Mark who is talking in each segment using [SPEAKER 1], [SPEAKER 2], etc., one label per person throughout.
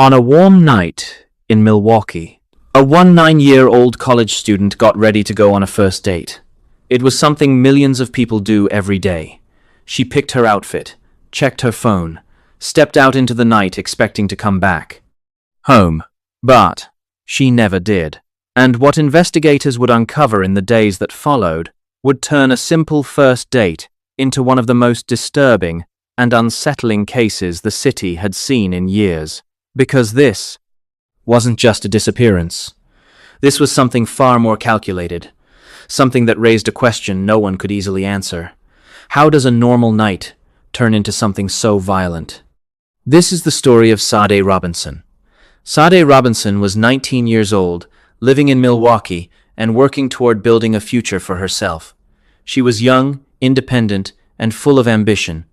[SPEAKER 1] On a warm night in Milwaukee, a 19-year-old college student got ready to go on a first date. It was something millions of people do every day. She picked her outfit, checked her phone, stepped out into the night expecting to come back home. But she never did. And what investigators would uncover in the days that followed would turn a simple first date into one of the most disturbing and unsettling cases the city had seen in years. Because this wasn't just a disappearance. This was something far more calculated, something that raised a question no one could easily answer. How does a normal night turn into something so violent? This is the story of Sade Robinson. Sade Robinson was 19 years old, living in Milwaukee, and working toward building a future for herself. She was young, independent, and full of ambition.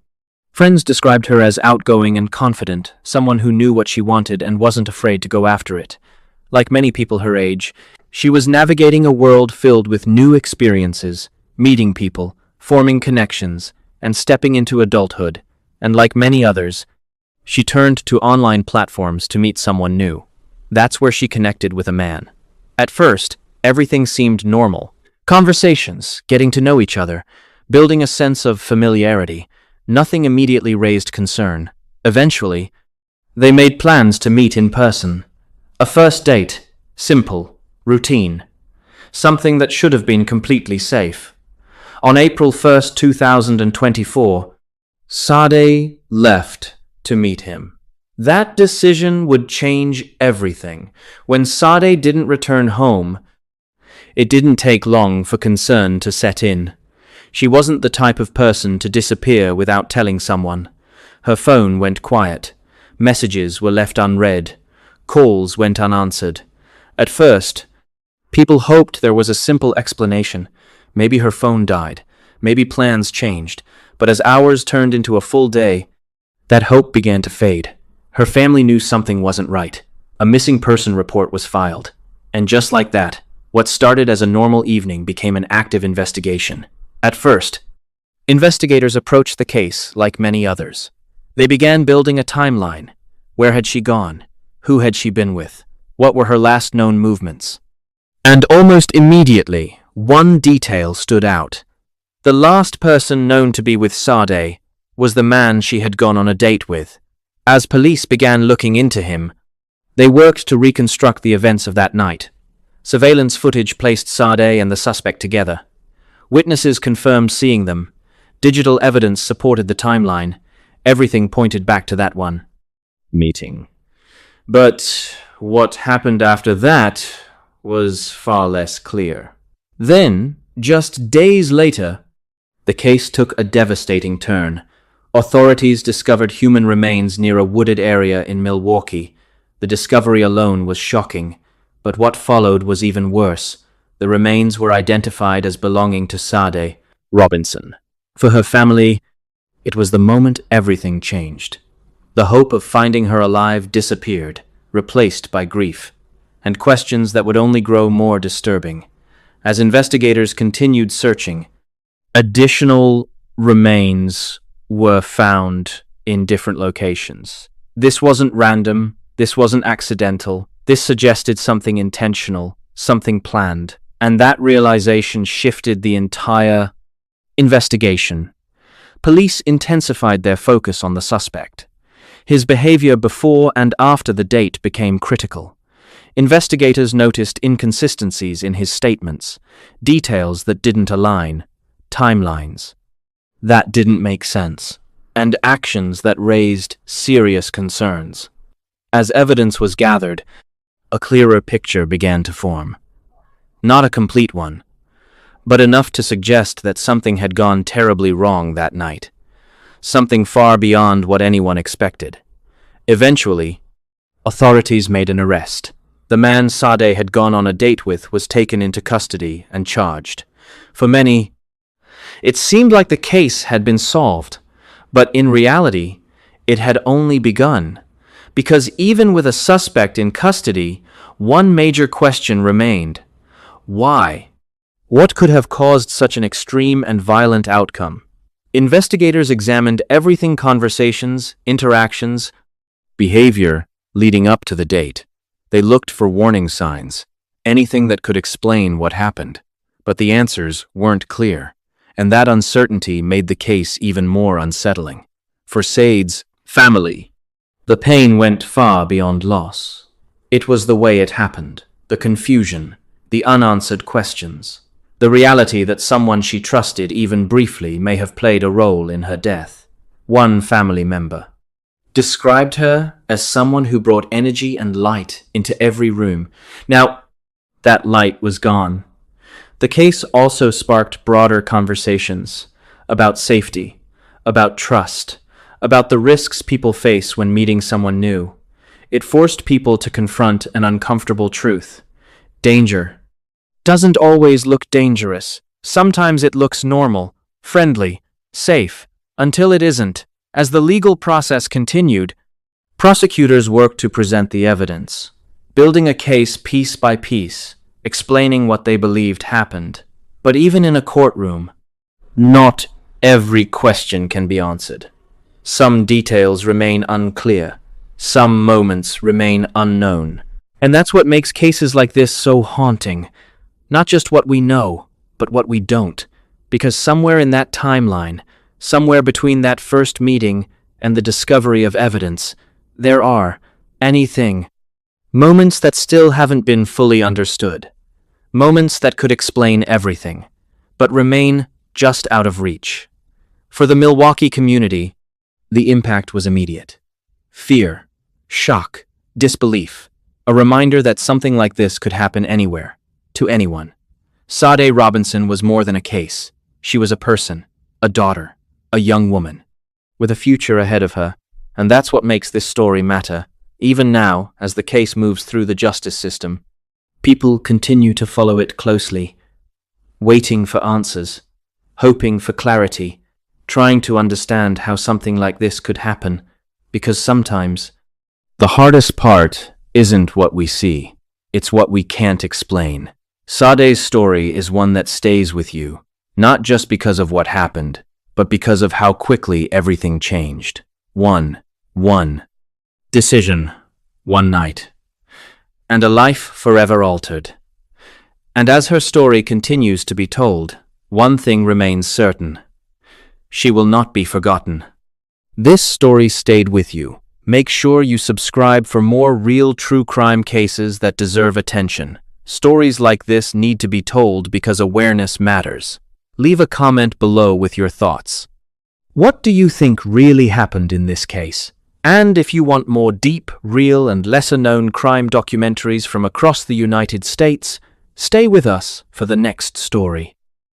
[SPEAKER 1] Friends described her as outgoing and confident, someone who knew what she wanted and wasn't afraid to go after it. Like many people her age, she was navigating a world filled with new experiences, meeting people, forming connections, and stepping into adulthood. And like many others, she turned to online platforms to meet someone new. That's where she connected with a man. At first, everything seemed normal. Conversations, getting to know each other, building a sense of familiarity. Nothing immediately raised concern. Eventually, they made plans to meet in person. A first date, simple, routine. Something that should have been completely safe. On April 1st, 2024, Sade left to meet him. That decision would change everything. When Sade didn't return home, it didn't take long for concern to set in. She wasn't the type of person to disappear without telling someone. Her phone went quiet. Messages were left unread. Calls went unanswered. At first, people hoped there was a simple explanation. Maybe her phone died. Maybe plans changed. But as hours turned into a full day, that hope began to fade. Her family knew something wasn't right. A missing person report was filed. And just like that, what started as a normal evening became an active investigation. At first, investigators approached the case like many others. They began building a timeline. Where had she gone? Who had she been with? What were her last known movements? And almost immediately, one detail stood out. The last person known to be with Sade was the man she had gone on a date with. As police began looking into him, they worked to reconstruct the events of that night. Surveillance footage placed Sade and the suspect together. Witnesses confirmed seeing them. Digital evidence supported the timeline. Everything pointed back to that one meeting. But what happened after that was far less clear. Then, just days later, the case took a devastating turn. Authorities discovered human remains near a wooded area in Milwaukee. The discovery alone was shocking, but what followed was even worse. The remains were identified as belonging to Sade Robinson. For her family, it was the moment everything changed. The hope of finding her alive disappeared, replaced by grief, and questions that would only grow more disturbing. As investigators continued searching, additional remains were found in different locations. This wasn't random, this wasn't accidental, this suggested something intentional, something planned. And that realization shifted the entire investigation. Police intensified their focus on the suspect. His behavior before and after the date became critical. Investigators noticed inconsistencies in his statements, details that didn't align, timelines that didn't make sense, and actions that raised serious concerns. As evidence was gathered, a clearer picture began to form. Not a complete one, but enough to suggest that something had gone terribly wrong that night. Something far beyond what anyone expected. Eventually, authorities made an arrest. The man Sade had gone on a date with was taken into custody and charged. For many, it seemed like the case had been solved, but in reality, it had only begun. Because even with a suspect in custody, one major question remained. Why? What could have caused such an extreme and violent outcome? Investigators examined everything: conversations, interactions, behavior, Leading up to the date, they looked for warning signs, anything that could explain what happened. But the answers weren't clear, and that uncertainty made the case even more unsettling. For Sade's family, the pain went far beyond loss. It was the way it happened, the confusion, the unanswered questions, the reality that someone she trusted even briefly may have played a role in her death. One family member described her as someone who brought energy and light into every room. Now, that light was gone. The case also sparked broader conversations about safety, about trust, about the risks people face when meeting someone new. It forced people to confront an uncomfortable truth. Danger doesn't always look dangerous. Sometimes it looks normal, friendly, safe, until it isn't. As the legal process continued, prosecutors worked to present the evidence, building a case piece by piece, explaining what they believed happened. But even in a courtroom, not every question can be answered. Some details remain unclear. Some moments remain unknown. And that's what makes cases like this so haunting. Not just what we know, but what we don't. Because somewhere in that timeline, somewhere between that first meeting and the discovery of evidence, there are moments that still haven't been fully understood. Moments that could explain everything, but remain just out of reach. For the Milwaukee community, the impact was immediate. Fear, shock, disbelief, a reminder that something like this could happen anywhere, to anyone. Sade Robinson was more than a case. She was a person, a daughter, a young woman, with a future ahead of her, and that's what makes this story matter. Even now, as the case moves through the justice system, people continue to follow it closely, waiting for answers, hoping for clarity, trying to understand how something like this could happen, because sometimes the hardest part isn't what we see, it's what we can't explain. Sade's story is one that stays with you, not just because of what happened, but because of how quickly everything changed. One decision, one night, and a life forever altered. And as her story continues to be told, one thing remains certain. She will not be forgotten. This story stayed with you. Make sure you subscribe for more real true crime cases that deserve attention. Stories like this need to be told because awareness matters. Leave a comment below with your thoughts. What do you think really happened in this case? And if you want more deep, real, and lesser-known crime documentaries from across the United States, stay with us for the next story.